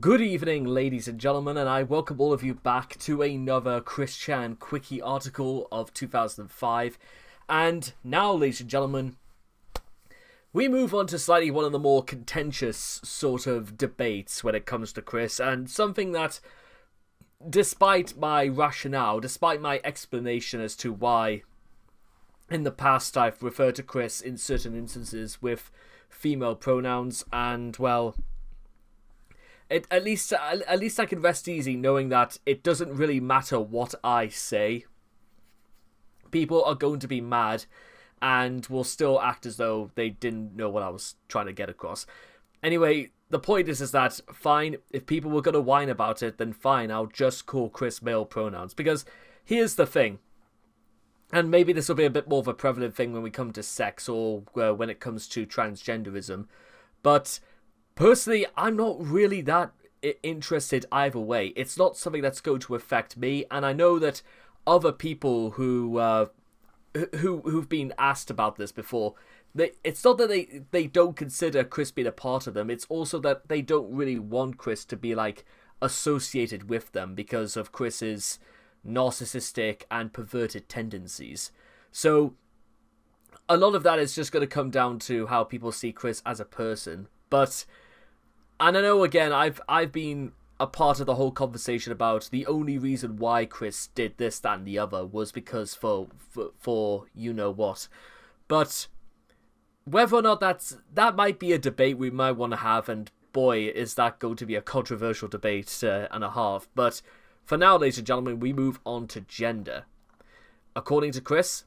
Good evening, ladies and gentlemen, and I welcome all of you back to another Chris Chan Quickie article of 2005. And now, ladies and gentlemen, we move on to slightly one of the more contentious sort of debates when it comes to Chris, and something that, despite my rationale, despite my explanation as to why in the past I've referred to Chris in certain instances with female pronouns, and well, at least I can rest easy knowing that it doesn't really matter what I say. People are going to be mad and will still act as though they didn't know what I was trying to get across. Anyway, the point is that, fine, if people were going to whine about it, then fine, I'll just call Chris male pronouns. Because here's the thing, and maybe this will be a bit more of a prevalent thing when we come to sex or when it comes to transgenderism, but personally, I'm not really that interested either way. It's not something that's going to affect me, and I know that other people who've been asked about this before, it's not that they don't consider Chris being a part of them, it's also that they don't really want Chris to be, like, associated with them because of Chris's narcissistic and perverted tendencies. So, a lot of that is just going to come down to how people see Chris as a person, but and I know, again, I've been a part of the whole conversation about the only reason why Chris did this, that, and the other was because for you know what. But whether or not that might be a debate we might want to have, and boy, is that going to be a controversial debate and a half. But for now, ladies and gentlemen, we move on to gender. According to Chris,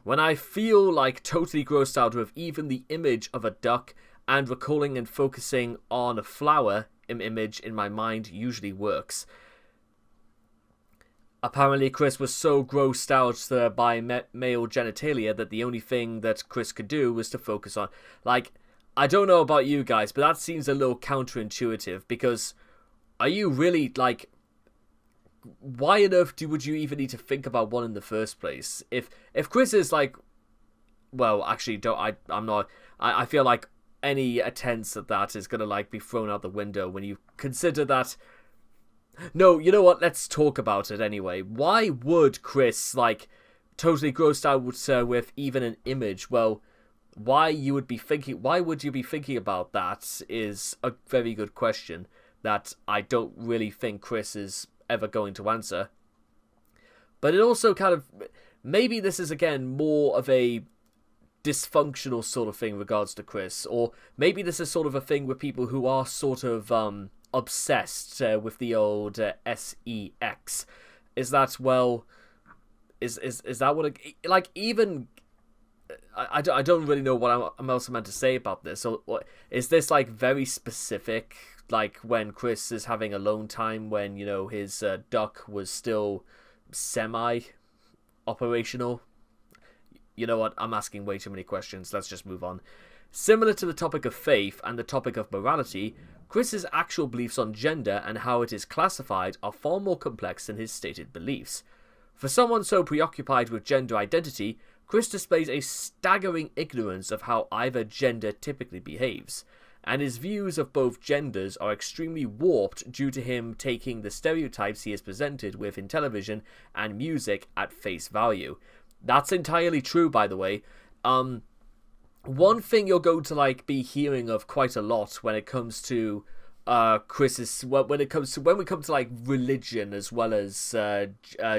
when I feel like totally grossed out with even the image of a duck, and recalling and focusing on a flower image in my mind usually works. Apparently, Chris was so grossed out by male genitalia that the only thing that Chris could do was to focus on... Like, I don't know about you guys, but that seems a little counterintuitive, because are you really, like... Why on earth would you even need to think about one in the first place? If Chris is like... Well, actually, I'm not... I feel like any attempts at that is gonna, like, be thrown out the window when you consider that... No, you know what? Let's talk about it anyway. Why would Chris, like, totally grossed out with even an image? Well, why would you be thinking about that is a very good question that I don't really think Chris is ever going to answer. But it also kind of... Maybe this is, again, more of a dysfunctional sort of thing in regards to Chris, or maybe this is sort of a thing with people who are sort of obsessed with the old sex. Is that, well, is that what like, even I don't really know what I'm else meant to say about this. So is this, like, very specific, like when Chris is having alone time when, you know, his duck was still semi operational? You know what, I'm asking way too many questions, let's just move on. Similar to the topic of faith and the topic of morality, Chris's actual beliefs on gender and how it is classified are far more complex than his stated beliefs. For someone so preoccupied with gender identity, Chris displays a staggering ignorance of how either gender typically behaves, and his views of both genders are extremely warped due to him taking the stereotypes he is presented with in television and music at face value. That's entirely true, by the way. One thing you're going to, like, be hearing of quite a lot when it comes to Chris's... when we come to, like, religion as well as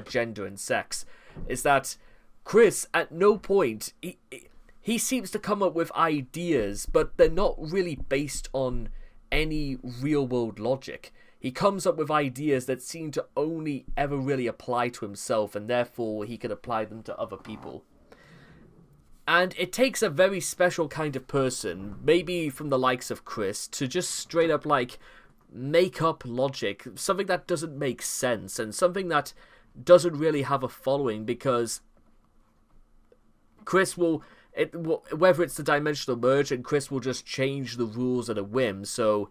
gender and sex, is that Chris, at no point... He seems to come up with ideas, but they're not really based on any real-world logic. He comes up with ideas that seem to only ever really apply to himself, and therefore he can apply them to other people. And it takes a very special kind of person, maybe from the likes of Chris, to just straight up, like, make up logic, something that doesn't make sense, and something that doesn't really have a following, because Chris will... whether it's the dimensional merge, and Chris will just change the rules at a whim, so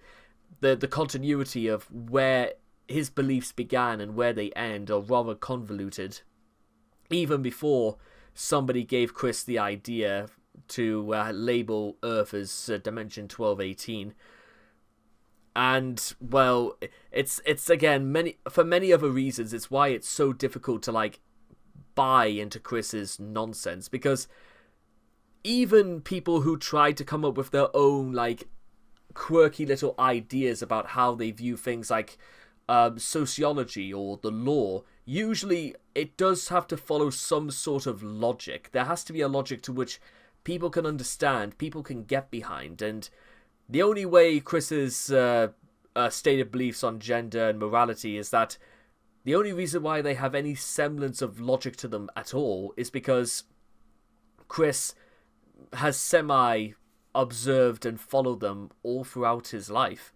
the continuity of where his beliefs began and where they end are rather convoluted, even before somebody gave Chris the idea to label Earth as Dimension 1218. And well, it's again many other reasons. It's why it's so difficult to like buy into Chris's nonsense, because even people who try to come up with their own like quirky little ideas about how they view things like sociology or the law, usually it does have to follow some sort of logic. There has to be a logic to which people can understand, people can get behind, and the only way Chris's stated beliefs on gender and morality is that the only reason why they have any semblance of logic to them at all is because Chris has semi-observed and followed them all throughout his life.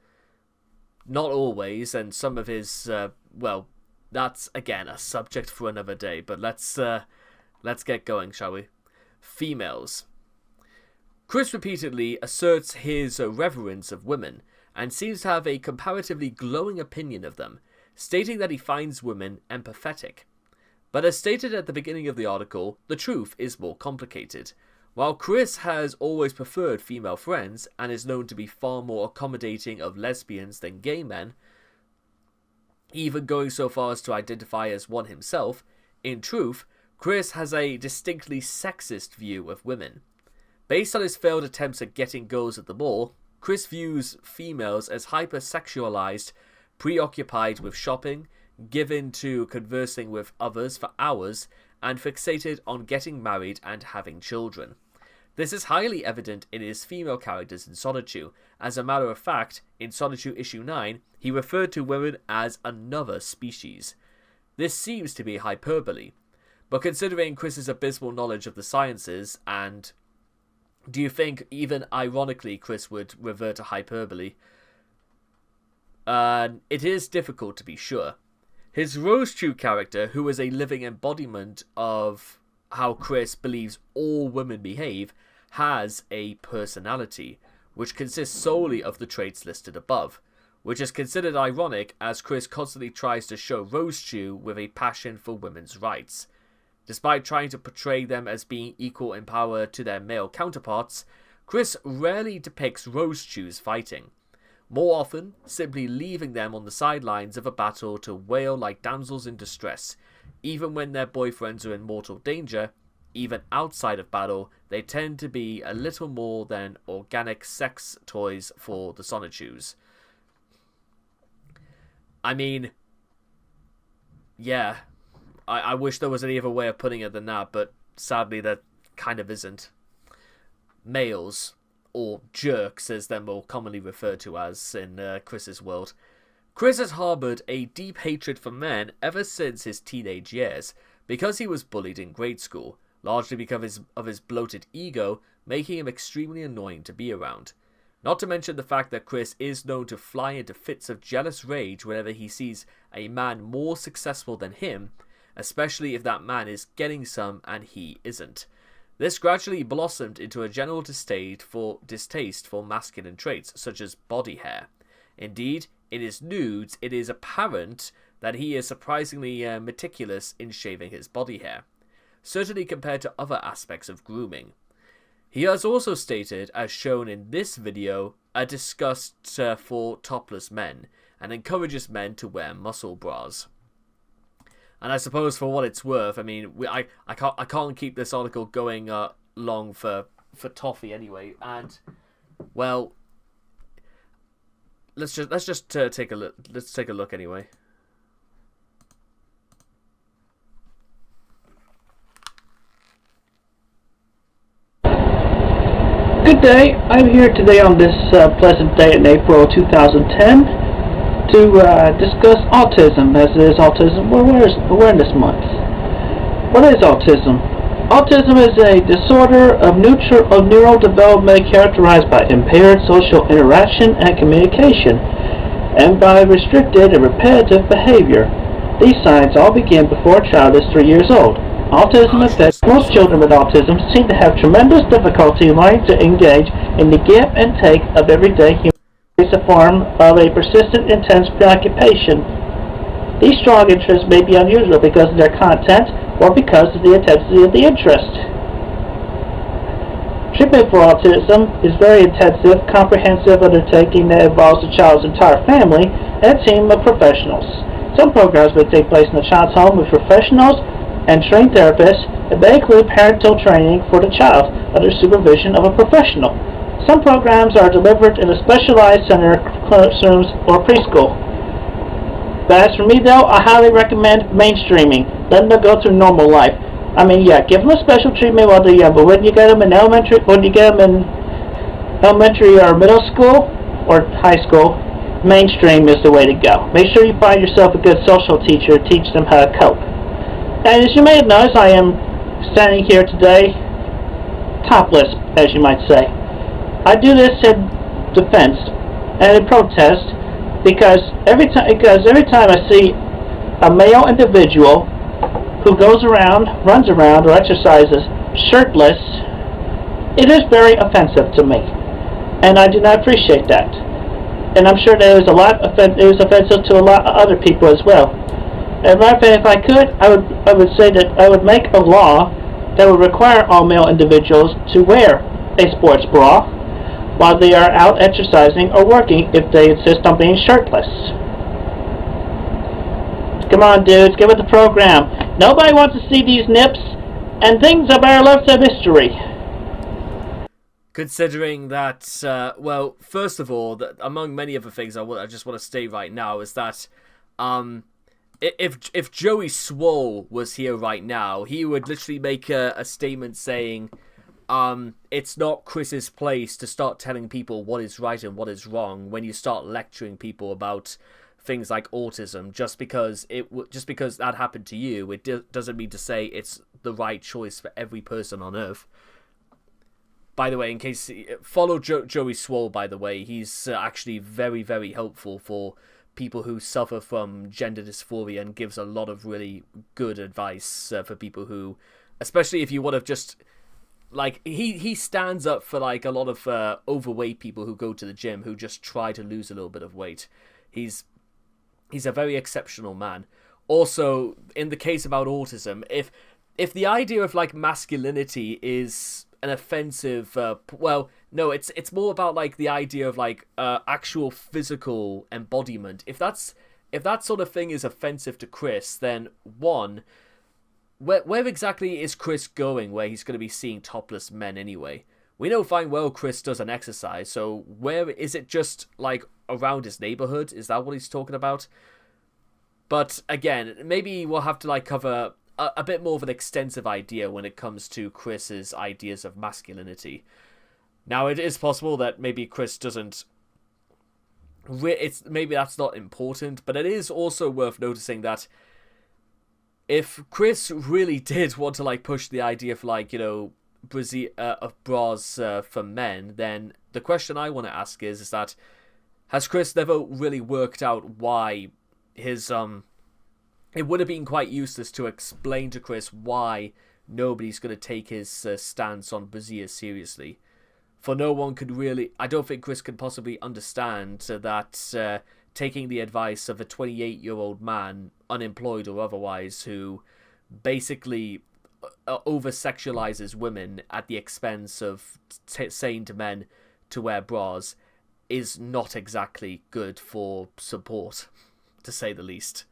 Not always, and some of his, well, that's, again, a subject for another day, but let's get going, shall we? Females. Chris repeatedly asserts his reverence of women, and seems to have a comparatively glowing opinion of them, stating that he finds women empathetic. But as stated at the beginning of the article, the truth is more complicated. While Chris has always preferred female friends, and is known to be far more accommodating of lesbians than gay men, even going so far as to identify as one himself, in truth, Chris has a distinctly sexist view of women. Based on his failed attempts at getting girls at the mall, Chris views females as hypersexualized, preoccupied with shopping, given to conversing with others for hours, and fixated on getting married and having children. This is highly evident in his female characters in Solitude. As a matter of fact, in Solitude issue 9, he referred to women as another species. This seems to be hyperbole, but considering Chris's abysmal knowledge of the sciences, and do you think even ironically Chris would revert to hyperbole? It is difficult to be sure. His Rosechew character, who is a living embodiment of how Chris believes all women behave, has a personality, which consists solely of the traits listed above, which is considered ironic as Chris constantly tries to show Rosechew with a passion for women's rights. Despite trying to portray them as being equal in power to their male counterparts, Chris rarely depicts Rosechews fighting, more often simply leaving them on the sidelines of a battle to wail like damsels in distress. Even when their boyfriends are in mortal danger, even outside of battle, they tend to be a little more than organic sex toys for the Sonichews. I mean, yeah, I wish there was any other way of putting it than that, but sadly there kind of isn't. Males, or jerks as they're more commonly referred to as in Chris's world. Chris has harboured a deep hatred for men ever since his teenage years, because he was bullied in grade school, largely because of his bloated ego, making him extremely annoying to be around. Not to mention the fact that Chris is known to fly into fits of jealous rage whenever he sees a man more successful than him, especially if that man is getting some and he isn't. This gradually blossomed into a general distaste for masculine traits, such as body hair. Indeed, in his nudes, it is apparent that he is surprisingly meticulous in shaving his body hair, certainly compared to other aspects of grooming. He has also stated, as shown in this video, a disgust for topless men, and encourages men to wear muscle bras. And I suppose for what it's worth, I mean, I can't keep this article going long for Toffee anyway, and well, let's just take a look. Let's take a look anyway. Good day. I'm here today on this pleasant day in April 2010 to discuss autism, as it is Autism Awareness Month. What is autism? Autism is a disorder of neural development characterized by impaired social interaction and communication, and by restricted and repetitive behavior. These signs all begin before a child is 3 years old. Autism affects most children with autism seem to have tremendous difficulty learning to engage in the give and take of everyday human. It's a form of a persistent, intense preoccupation. These strong interests may be unusual because of their content or because of the intensity of the interest. Treatment for autism is very intensive, comprehensive undertaking that involves the child's entire family and a team of professionals. Some programs may take place in the child's home with professionals and trained therapists, and may include parental training for the child under supervision of a professional. Some programs are delivered in a specialized center, classrooms, or preschool. But as for me, though, I highly recommend mainstreaming. Let them go through normal life. I mean, yeah, give them a special treatment while they're young, but when you get them in elementary, or middle school or high school, mainstream is the way to go. Make sure you find yourself a good social teacher to teach them how to cope. And as you may have noticed, I am standing here today topless, as you might say. I do this in defense and in protest because every time I see a male individual who runs around, or exercises shirtless, it is very offensive to me, and I do not appreciate that. And I'm sure that it was offensive to a lot of other people as well. As a matter of fact, if I could, I would say that I would make a law that would require all male individuals to wear a sports bra while they are out exercising or working if they insist on being shirtless. Come on, dudes, get with the program. Nobody wants to see these nips, and things are better left to mystery. Considering that, well, first of all, that among many other things I just want to state right now is that, if Joey Swole was here right now, he would literally make a statement saying, it's not Chris's place to start telling people what is right and what is wrong when you start lecturing people about things like autism. Just because that happened to you, it doesn't mean to say it's the right choice for every person on Earth. By the way, in case follow Joey Swole. By the way, he's actually very, very helpful for people who suffer from gender dysphoria and gives a lot of really good advice for people who, especially if you want to just. Like, he stands up for, like, a lot of overweight people who go to the gym who just try to lose a little bit of weight. He's a very exceptional man. Also, in the case about autism, if the idea of, like, masculinity is an offensive... well, no, it's more about, like, the idea of, like, actual physical embodiment. If that sort of thing is offensive to Chris, then, one... Where exactly is Chris going where he's going to be seeing topless men anyway? We know fine well Chris doesn't exercise, so where is it? Just like around his neighborhood? Is that what he's talking about? But again, maybe we'll have to like cover a bit more of an extensive idea when it comes to Chris's ideas of masculinity. Now, it is possible that maybe Chris doesn't... maybe that's not important, but it is also worth noticing that if Chris really did want to, like, push the idea of, like, you know, of bras for men, then the question I want to ask is that, has Chris never really worked out why his, it would have been quite useless to explain to Chris why nobody's going to take his stance on brassiere seriously. For no one could really... I don't think Chris can possibly understand that taking the advice of a 28-year-old man, unemployed or otherwise, who basically over-sexualizes women at the expense of saying to men to wear bras, is not exactly good for support, to say the least.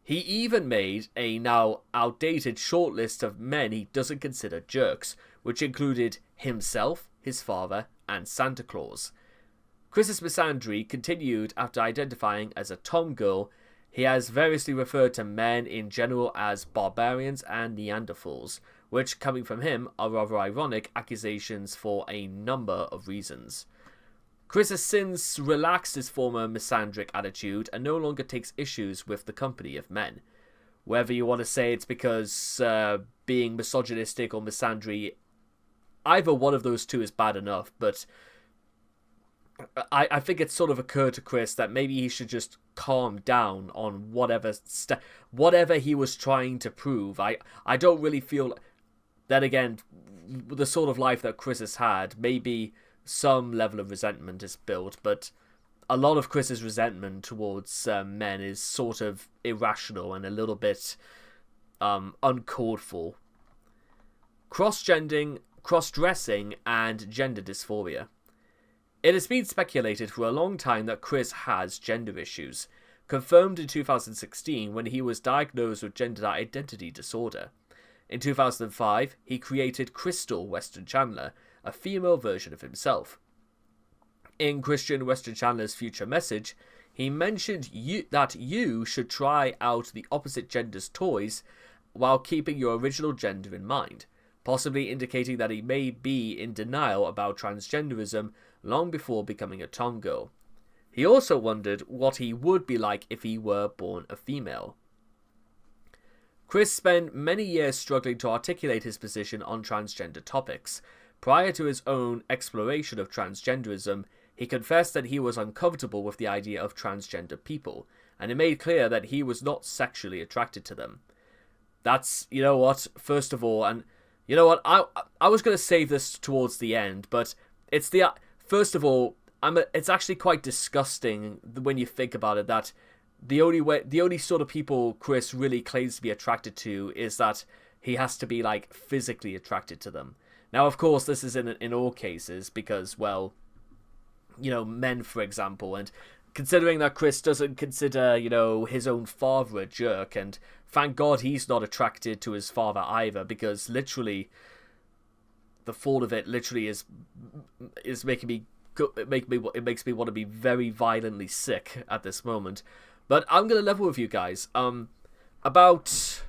He even made a now outdated shortlist of men he doesn't consider jerks, which included himself, his father, and Santa Claus. Chris's misandry continued after identifying as a tomgirl. He has variously referred to men in general as barbarians and Neanderthals, which, coming from him, are rather ironic accusations for a number of reasons. Chris has since relaxed his former misandric attitude and no longer takes issues with the company of men. Whether you want to say it's because being misogynistic or misandry, either one of those two is bad enough, but I think it sort of occurred to Chris that maybe he should just calm down on whatever he was trying to prove. I don't really feel... Then again, the sort of life that Chris has had, maybe some level of resentment is built, but a lot of Chris's resentment towards men is sort of irrational and a little bit uncalled for. cross-gendering, cross-dressing, and gender dysphoria. It has been speculated for a long time that Chris has gender issues, confirmed in 2016 when he was diagnosed with gender identity disorder. In 2005, he created Crystal Weston Chandler, a female version of himself. In Christian Weston Chandler's future message, he mentioned that you should try out the opposite gender's toys while keeping your original gender in mind, possibly indicating that he may be in denial about transgenderism long before becoming a tomgirl. He also wondered what he would be like if he were born a female. Chris spent many years struggling to articulate his position on transgender topics. Prior to his own exploration of transgenderism, he confessed that he was uncomfortable with the idea of transgender people, and he made clear that he was not sexually attracted to them. That's, you know what, first of all, and you know what, I was going to save this towards the end, but it's the, first of all, it's actually quite disgusting when you think about it, that the only sort of people Chris really claims to be attracted to is that he has to be, like, physically attracted to them. Now, of course, this is in all cases, because, well, you know, men, for example, and considering that Chris doesn't consider, you know, his own father a jerk, and thank God he's not attracted to his father either, because literally, the thought of it literally is making me, it makes me want to be very violently sick at this moment. But I'm going to level with you guys. About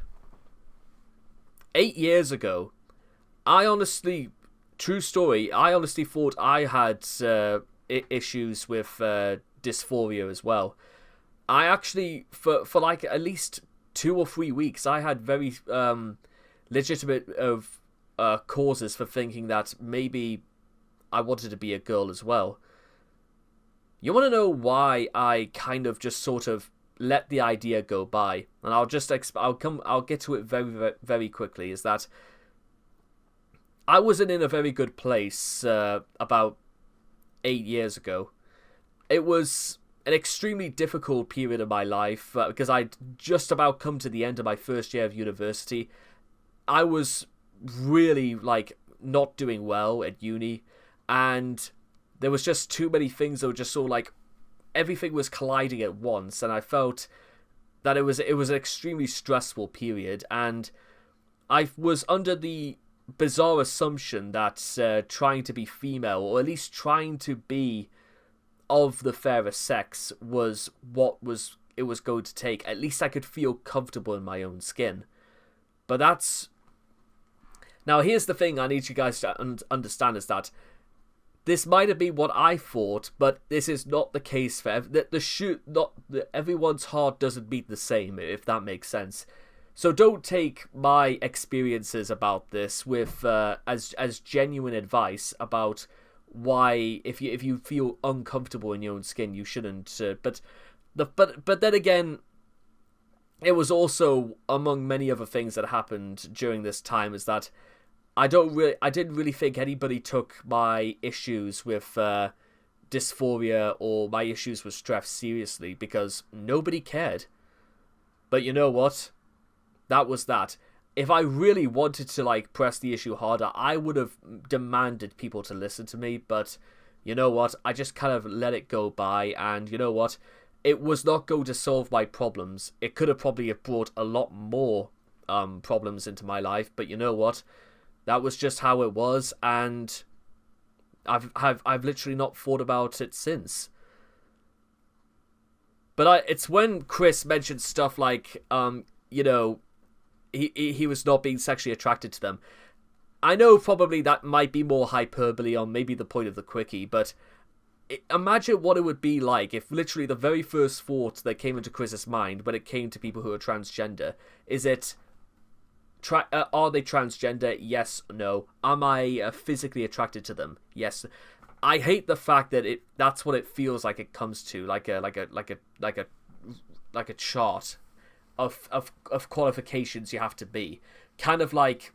8 years ago, I honestly, true story, I honestly thought I had issues with dysphoria as well. I actually, for like at least 2 or 3 weeks, I had very legitimate causes for thinking that maybe I wanted to be a girl as well. You want to know why I kind of just sort of let the idea go by, and I'll get to it very, very quickly. Is that I wasn't in a very good place about 8 years ago. It was an extremely difficult period of my life because I'd just about come to the end of my first year of university. I was really, like, not doing well at uni, and there was just too many things that were just sort of like everything was colliding at once, and I felt that it was an extremely stressful period, and I was under the bizarre assumption that trying to be female, or at least trying to be of the fairer sex, was what it was going to take. At least I could feel comfortable in my own skin. But that's... Now here's the thing I need you guys to understand, is that this might have been what I thought, but this is not the case for everyone's heart doesn't beat the same, if that makes sense. So don't take my experiences about this with as genuine advice about why if you feel uncomfortable in your own skin you shouldn't. But then again, it was also among many other things that happened during this time is that I didn't really think anybody took my issues with dysphoria or my issues with stress seriously, because nobody cared. But you know what? That was that. If I really wanted to, like, press the issue harder, I would have demanded people to listen to me, but you know what? I just kind of let it go by, and you know what? It was not going to solve my problems. It could have probably brought a lot more problems into my life, but you know what? That was just how it was, and I've literally not thought about it since. But it's when Chris mentioned stuff like, you know, he was not being sexually attracted to them. I know probably that might be more hyperbole on maybe the point of the quickie, but imagine what it would be like if literally the very first thought that came into Chris's mind when it came to people who are transgender is it... are they transgender? Yes, no. Am I physically attracted to them? Yes. I hate the fact that that's what it feels like it comes to, like a chart of qualifications you have to be. Kind of like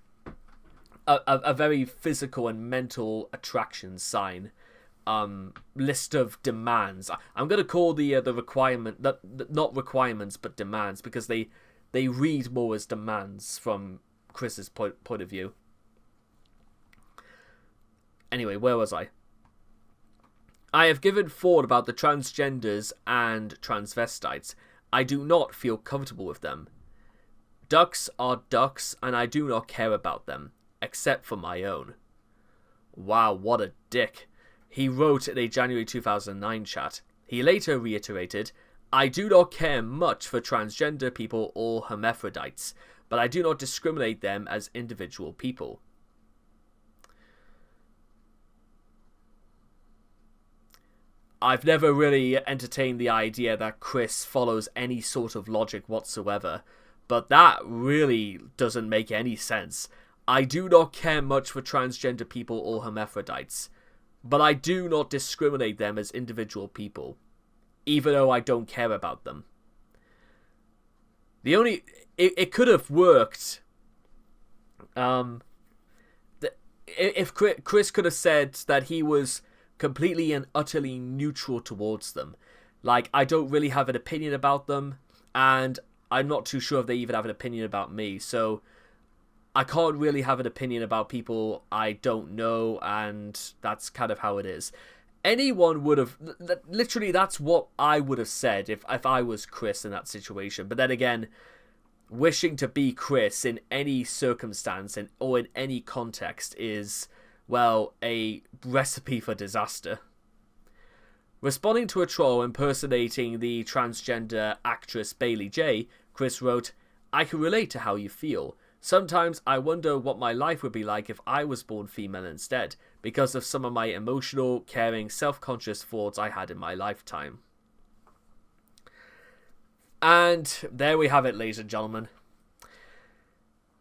a very physical and mental attraction sign. List of demands. I'm gonna call the requirement not requirements but demands, because they read more as demands from Chris's point of view. Anyway, where was I? I have given thought about the transgenders and transvestites. I do not feel comfortable with them. Ducks are ducks, and I do not care about them, except for my own. Wow, what a dick. He wrote in a January 2009 chat. He later reiterated, I do not care much for transgender people or hermaphrodites, but I do not discriminate them as individual people. I've never really entertained the idea that Chris follows any sort of logic whatsoever, but that really doesn't make any sense. I do not care much for transgender people or hermaphrodites, but I do not discriminate them as individual people, even though I don't care about them. It could have worked if Chris could have said that he was completely and utterly neutral towards them. Like, I don't really have an opinion about them, and I'm not too sure if they even have an opinion about me, so I can't really have an opinion about people I don't know, and that's kind of how it is. Anyone would have... Literally, that's what I would have said if I was Chris in that situation. But then again, wishing to be Chris in any circumstance or in any context is, well, a recipe for disaster. Responding to a troll impersonating the transgender actress Bailey J., Chris wrote, I can relate to how you feel. Sometimes I wonder what my life would be like if I was born female instead, because of some of my emotional, caring, self-conscious thoughts I had in my lifetime. And there we have it, ladies and gentlemen.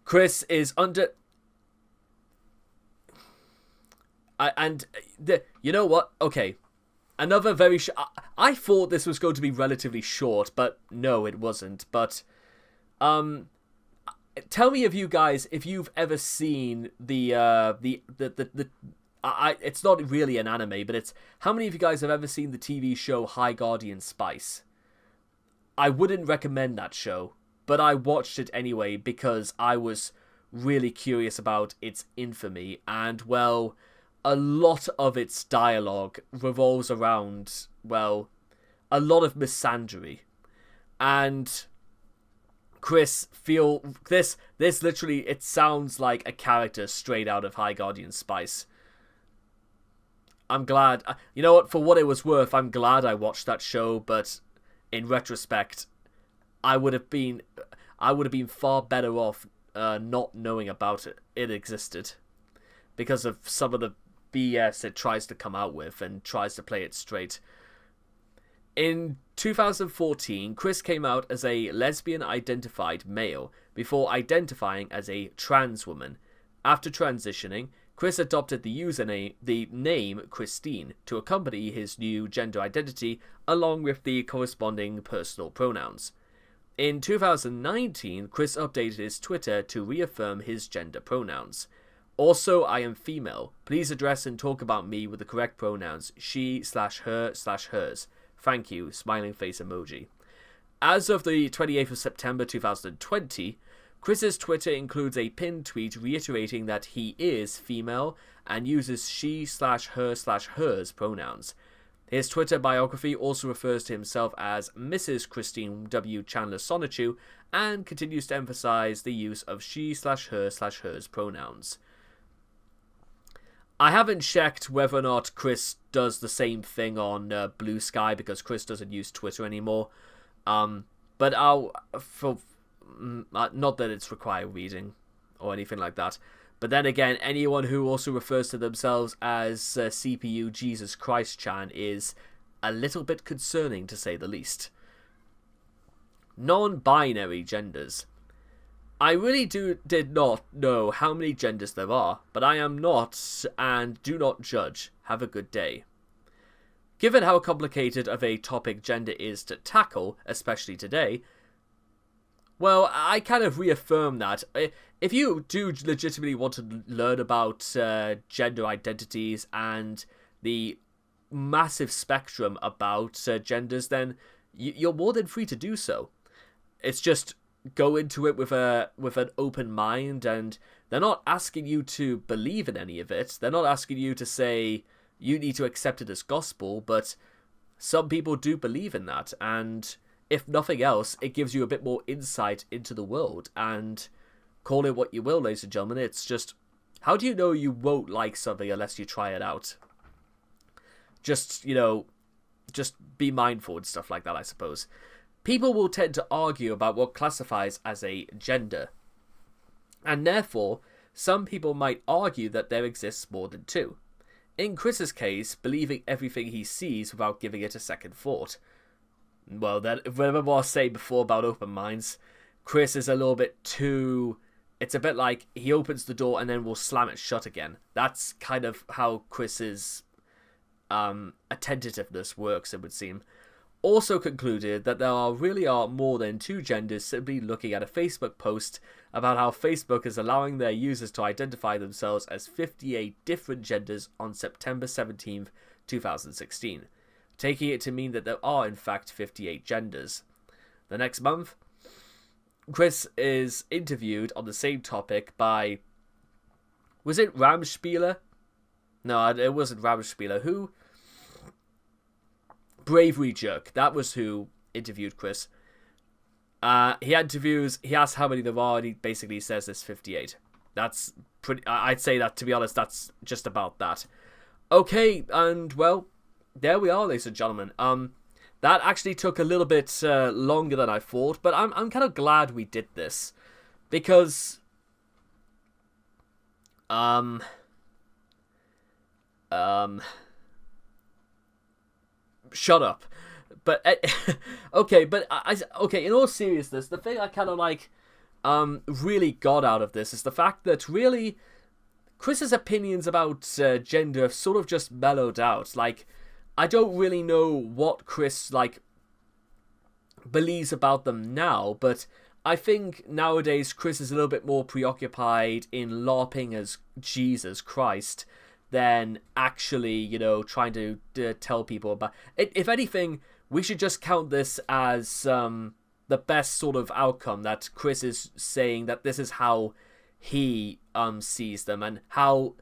Chris is under... you know what? Okay. Another very... I thought this was going to be relatively short, but no, it wasn't. But, tell me if you guys, if you've ever seen it's not really an anime, but it's... How many of you guys have ever seen the TV show High Guardian Spice? I wouldn't recommend that show, but I watched it anyway because I was really curious about its infamy, and, well, a lot of its dialogue revolves around, well, a lot of misandry. And Chris this literally, it sounds like a character straight out of High Guardian Spice. I'm glad, you know what, for what it was worth, I'm glad I watched that show, but in retrospect, I would have been far better off not knowing about it. It existed, because of some of the BS it tries to come out with and tries to play it straight. In 2014, Chris came out as a lesbian-identified male before identifying as a trans woman. After transitioning, Chris adopted the name Christine to accompany his new gender identity, along with the corresponding personal pronouns. In 2019, Chris updated his Twitter to reaffirm his gender pronouns. Also, I am female. Please address and talk about me with the correct pronouns, she/her/hers. Thank you, smiling face emoji. As of the 28th of September 2020, Chris's Twitter includes a pinned tweet reiterating that he is female and uses she/her/hers pronouns. His Twitter biography also refers to himself as Mrs. Christine W. Chandler Sonichu and continues to emphasize the use of she/her/hers pronouns. I haven't checked whether or not Chris does the same thing on Blue Sky, because Chris doesn't use Twitter anymore. But not that it's required reading or anything like that. But then again, anyone who also refers to themselves as CPU Jesus Christ Chan is a little bit concerning, to say the least. Non-binary genders. I really did not know how many genders there are, but I am not, and do not judge. Have a good day. Given how complicated of a topic gender is to tackle, especially today, well, I kind of reaffirm that. If you do legitimately want to learn about gender identities and the massive spectrum about genders, then you're more than free to do so. It's just, go into it with an open mind, and they're not asking you to believe in any of it. They're not asking you to say you need to accept it as gospel, but some people do believe in that, and if nothing else, it gives you a bit more insight into the world. And call it what you will, ladies and gentlemen, it's just, how do you know you won't like something unless you try it out? Just, you know, just be mindful and stuff like that, I suppose. People will tend to argue about what classifies as a gender, and therefore, some people might argue that there exists more than two. In Chris's case, believing everything he sees without giving it a second thought. Well, then, remember what I was saying before about open minds? Chris is a little bit too... It's a bit like he opens the door and then will slam it shut again. That's kind of how Chris's attentiveness works, it would seem. Also concluded that there really are more than two genders, simply looking at a Facebook post about how Facebook is allowing their users to identify themselves as 58 different genders on September 17th, 2016, taking it to mean that there are in fact 58 genders. The next month, Chris is interviewed on the same topic by... Was it Ramspieler? No, it wasn't Ramspieler. Who? Bravery Jerk. That was who interviewed Chris. He asks how many there are, and he basically says there's 58. That's pretty... I'd say that, to be honest, that's just about that. Okay, and, well, there we are, ladies and gentlemen. That actually took a little bit longer than I thought, but I'm kind of glad we did this. Because... Shut up. But okay, but okay. In all seriousness, the thing I kind of like, really got out of this is the fact that really, Chris's opinions about gender have sort of just mellowed out. Like, I don't really know what Chris like believes about them now, but I think nowadays Chris is a little bit more preoccupied in LARPing as Jesus Christ than actually, you know, trying to tell people about it. If anything, we should just count this as the best sort of outcome, that Chris is saying that this is how he sees them, and how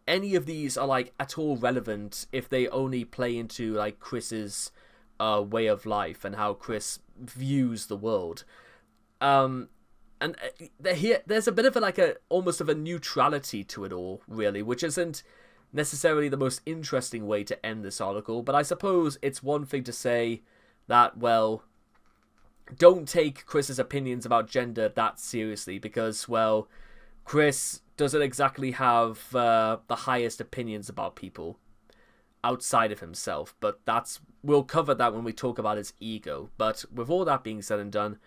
any of these are like at all relevant if they only play into like Chris's way of life and how Chris views the world. And there's a bit of almost of a neutrality to it all, really, which isn't necessarily the most interesting way to end this article, but I suppose it's one thing to say that, well, don't take Chris's opinions about gender that seriously, because, well, Chris doesn't exactly have the highest opinions about people outside of himself, but we'll cover that when we talk about his ego. But with all that being said and done,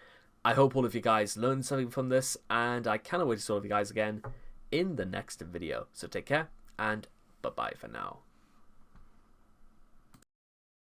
I hope all of you guys learned something from this, and I cannot wait to see all of you guys again in the next video. So take care, and bye-bye for now.